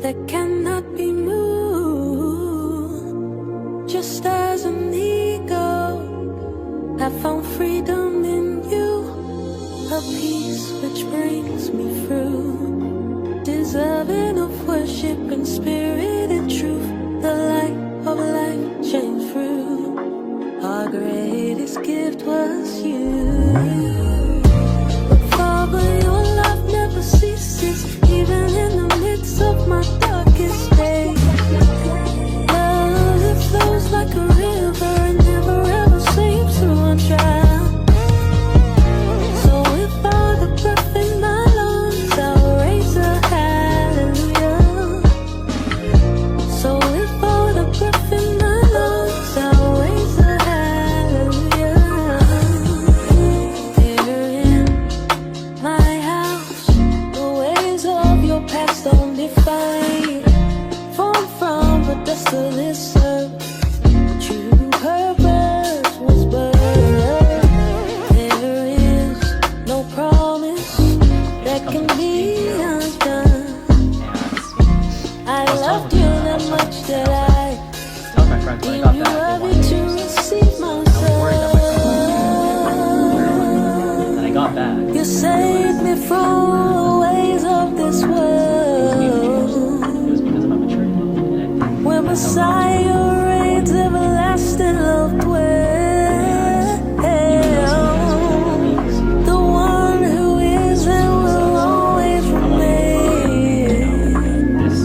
that cannot be moved. Just as an eagle, I found freedom in you, a peace which brings me through, deserving of worship in spirit and truth. The light of life shines through. Our greatest gift was you. But Father, your love never ceases, even in the midst of my darkest days. Love, it flows like a river and never ever seems to run dry. So with all the breath in my lungs, I'll raise a hallelujah. So with all the breath in my lungs, I'll raise a hallelujah. There in my house, the ways of your past don't define. Formed from the dust of this earth, true purpose was birthed. There is no promise that can be undone. I loved you that much that I Tell my friends when I got deemed you back, they worthy wanted to me to receive my I was worried that my friends son. and I got back. You saved me from the ways of this It was world. because of my maturity, and I think Where that's how Messiah reigns, everlasting love dwells. The one who is and will always remain. this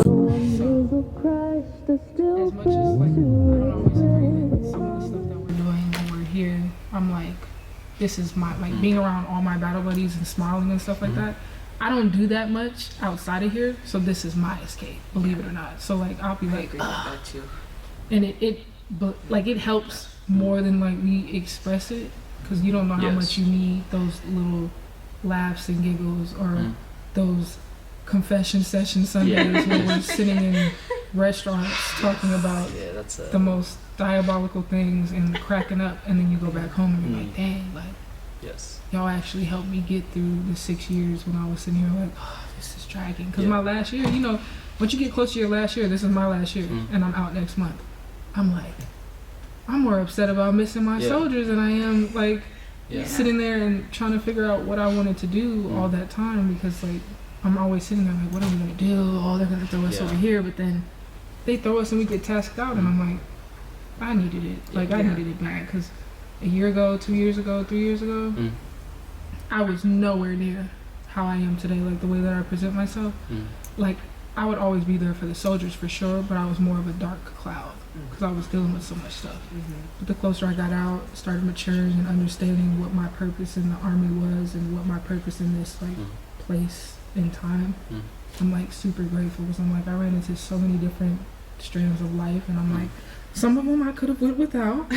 The wonders of Christ are still As much as like I don't always agree with some of the stuff that we're doing when we're here, I'm like, this is my like being around all my battle buddies and smiling and stuff like that. I don't do that much outside of here, so this is my escape, believe it or not. So like I'll be like, agree with that too. and but like it helps more than like we express it, because you don't know how Yes. much you need those little laughs and giggles or those confession session Sundays where we're sitting in restaurants talking about yeah, that's the most diabolical things and cracking up, and then you go back home and you're like, dang, like yes. y'all actually helped me get through the 6 years when I was sitting here like, oh, this is dragging. Because Yeah. my last year, you know, once you get close to your last year, this is my last year, and I'm out next month. I'm like, I'm more upset about missing my Yeah. soldiers than I am like Yeah. sitting there and trying to figure out what I wanted to do all that time, because like I'm always sitting there like, what are we gonna do? Oh, they're gonna throw us Yeah. over here, but then they throw us and we get tasked out, and I'm like, I needed it. Like I needed it bad, because a year ago, 2 years ago, 3 years ago, I was nowhere near how I am today. Like the way that I present myself, like I would always be there for the soldiers for sure, but I was more of a dark cloud because I was dealing with so much stuff. But the closer I got out, started maturing and understanding what my purpose in the army was and what my purpose in this like place and time. I'm like super grateful, because I'm like, I ran into so many different strands of life, and I'm like, some of them I could have went without.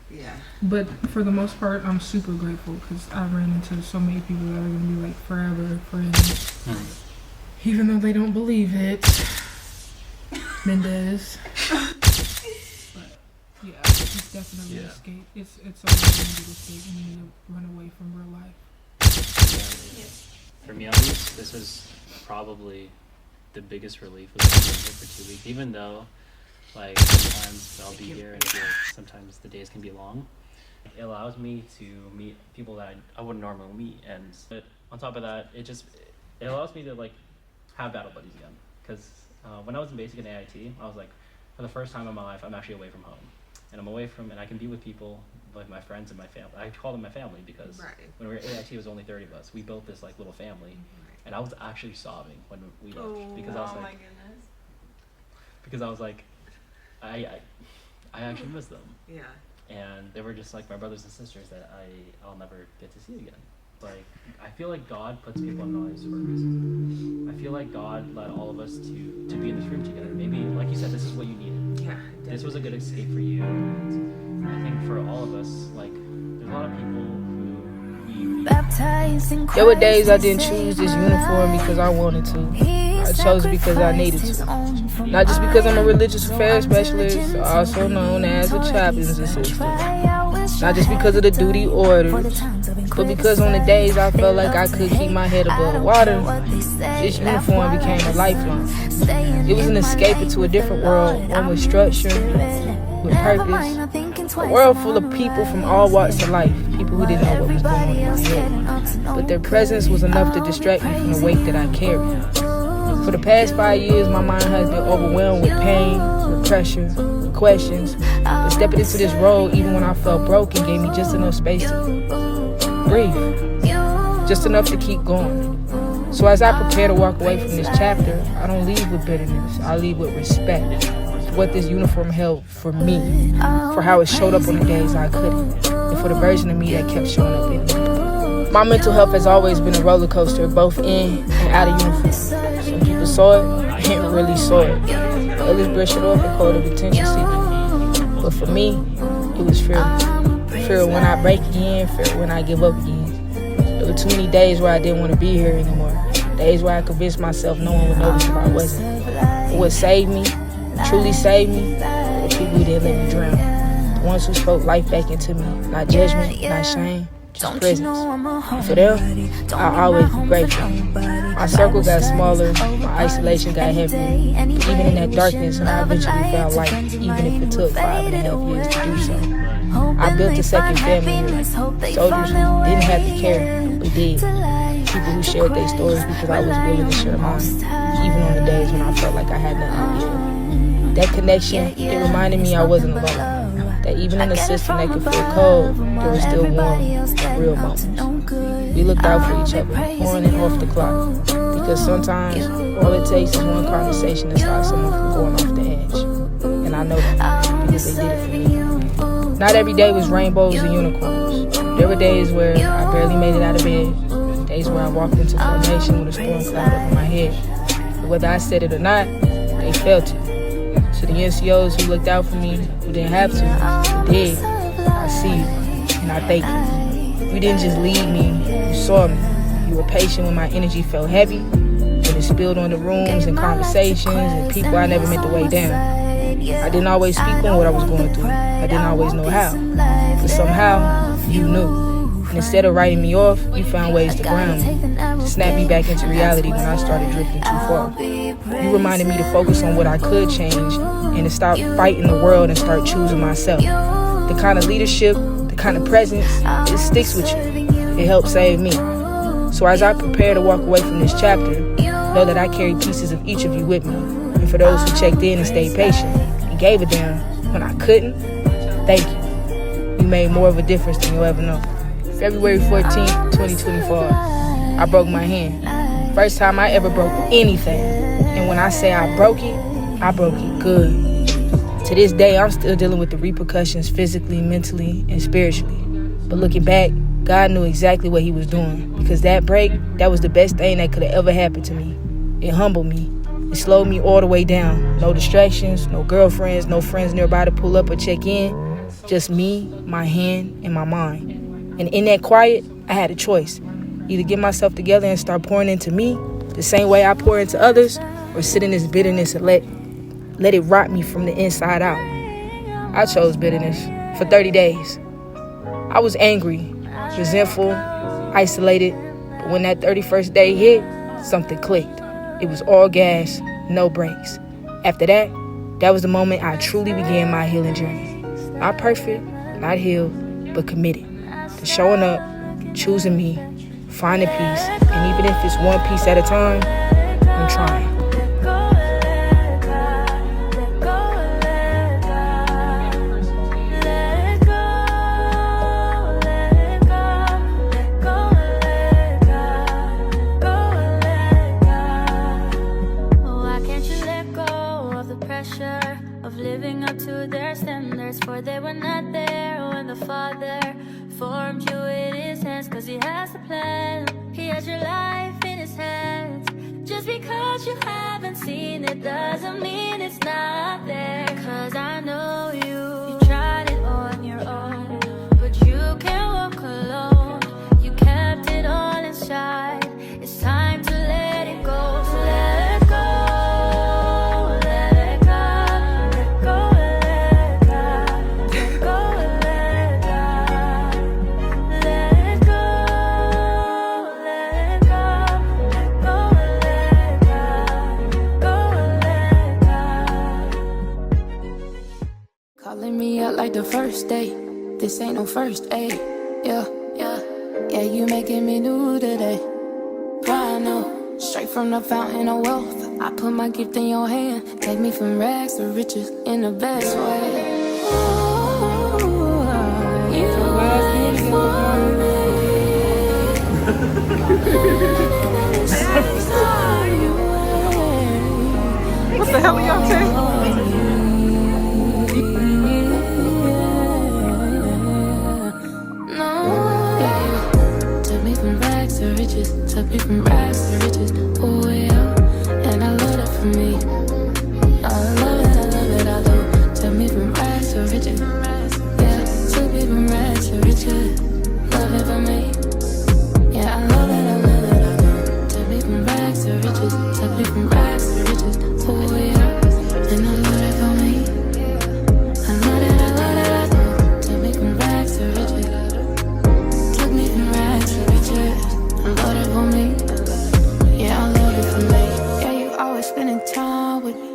Yeah. But for the most part, I'm super grateful, because I ran into so many people that are going to be like forever friends, even though they don't believe it. Mendez. But yeah, it's definitely an escape. It's a really good escape. You need to run away from real life. For me at least, this was probably the biggest relief of being here for 2 weeks, even though like sometimes I'll be here and sometimes the days can be long. It allows me to meet people that I wouldn't normally meet, and but on top of that, it allows me to like have battle buddies again. Because when I was in basic and AIT, I was like, for the first time in my life, I'm actually away from home, and and I can be with people like my friends and my family. I call them my family because when we were at AIT, it was only 30 of us. We built this like little family, and I was actually sobbing when we left because I was like, my goodness. because I was like, I actually miss them. Yeah. And they were just like my brothers and sisters that I'll never get to see again. Like, I feel like God puts people in our lives for a reason. I feel like God led all of us to be in this room together. Maybe, like you said, this is what you needed. Yeah. This was a good escape for you. And I think for all of us, like, there's a lot of people who There were days I didn't choose this uniform because I wanted to. I chose it because I needed to. Not just because I'm a religious affairs specialist, also known as a chaplain's assistant. Not just because of the duty orders, but because on the days I felt like I could keep my head above the water, this uniform became a lifeline. It was an escape into a different world, one with structure, with purpose. A world full of people from all walks of life, people who didn't know what was going on in my head. But their presence was enough to distract me from the weight that I carried. For the past 5 years, my mind has been overwhelmed with pain, with pressure, with questions. But stepping into this role, even when I felt broken, gave me just enough space to breathe. Just enough to keep going. So as I prepare to walk away from this chapter, I don't leave with bitterness. I leave with respect for what this uniform held for me, for how it showed up on the days I couldn't, and for the version of me that kept showing up in it. My mental health has always been a roller coaster, both in and out of uniform. Some people saw it, I didn't really saw it. Others brushed it off and called it attention seeking. But for me, it was fear. Fear when I break again, fear when I give up again. There were too many days where I didn't want to be here anymore. Days where I convinced myself no one would notice if I wasn't. But what saved me, truly saved me, were the people who didn't let me drown. The ones who spoke life back into me. Not judgment, not shame, just presence. And for them, I'll always be grateful. My circle got smaller, my isolation got heavier. But even in that darkness, I eventually found light, even if it took 5.5 years to do so. I built a second family here. Soldiers who didn't have to care, but did. People who shared their stories because I was willing to share mine, even on the days when I felt like I had nothing to share. That connection, it reminded me I wasn't alone. That even in a system that could feel cold, there was still warm, real moments. We looked out for each other, on and off the clock. Because sometimes, all it takes is one conversation to stop someone from going off the edge. And I know that, because they did it for me. Not every day was rainbows and unicorns. There were days where I barely made it out of bed. Days where I walked into formation with a storm cloud over my head. But whether I said it or not, they felt it. To the NCOs who looked out for me, who didn't have to, who did, I see you, and I thank you. You didn't just lead me, you saw me. You were patient when my energy felt heavy, when it spilled on the rooms and conversations and people I never meant to weigh down. I didn't always speak on what I was going through. I didn't always know how. But somehow, you knew. And instead of writing me off, you found ways to ground me, to snap me back into reality when I started drifting too far. You reminded me to focus on what I could change and to stop fighting the world and start choosing myself. The kind of leadership, the kind of presence, it sticks with you. It helped save me. So as I prepare to walk away from this chapter, know that I carry pieces of each of you with me. And for those who checked in and stayed patient and gave a damn when I couldn't, thank you. You made more of a difference than you'll ever know. February 14th, 2024, I broke my hand. First time I ever broke anything. And when I say I broke it good. To this day, I'm still dealing with the repercussions physically, mentally, and spiritually. But looking back, God knew exactly what he was doing. Because that break, that was the best thing that could have ever happened to me. It humbled me. It slowed me all the way down. No distractions, no girlfriends, no friends nearby to pull up or check in. Just me, my hand, and my mind. And in that quiet, I had a choice. Either get myself together and start pouring into me, the same way I pour into others, or sit in this bitterness and let it rot me from the inside out. I chose bitterness for 30 days. I was angry, resentful, isolated, but when that 31st day hit, something clicked. It was all gas, no brakes. After that was the moment I truly began my healing journey. Not perfect, not healed, but committed. To showing up, choosing me, finding peace, and even if it's one piece at a time, I'm trying. Of living up to their standards, for they were not there when the Father formed you in his hands, cause he has a plan. He has your life in his hands. Just because you haven't seen it doesn't mean it's not there, cause I know you tried it on your own, but you can't walk alone. You kept it all inside. It's time to let it go, so let it go. Let go, let go, let go, let go, let go. like the first date. This ain't no first aid. Yeah, yeah, yeah, you making me new today. Brand new, straight from the fountain of wealth. I put my gift in your hand. Take me from rags to riches in the best way. Ooh, you wait for me. What the hell are y'all saying? Took me from rags to riches. Took me from rags to riches. Oh yeah, and I love that for me. I love it, I love it, I do. Took me from rags to riches. Yeah, took me from rags to riches. Love it for me. Yeah, I love it, I love it, I do. Took me from rags to riches. Took me from rags to riches. Oh yeah, and I love it for me. I love it, I love it, I do. Took me from rags to riches. Took me from rags to riches. I love it for me. Yeah, I love it for me. Yeah, you always spending time with me.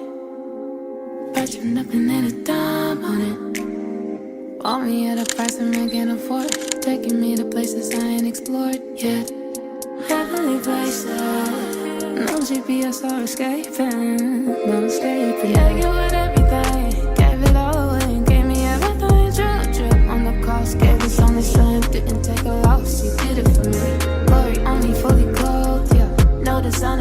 But you nothing at a dime on it. Bought me at a price a man can't afford. Taking me to places I ain't explored yet. Heavenly places. No GPS or escaping. No escaping. Yeah, you had everything. Gave it all away. Gave me everything. Drip on the cross. Gave us only son. Didn't take a loss. You did it for me. Glory only fully clothed. Yeah. No design.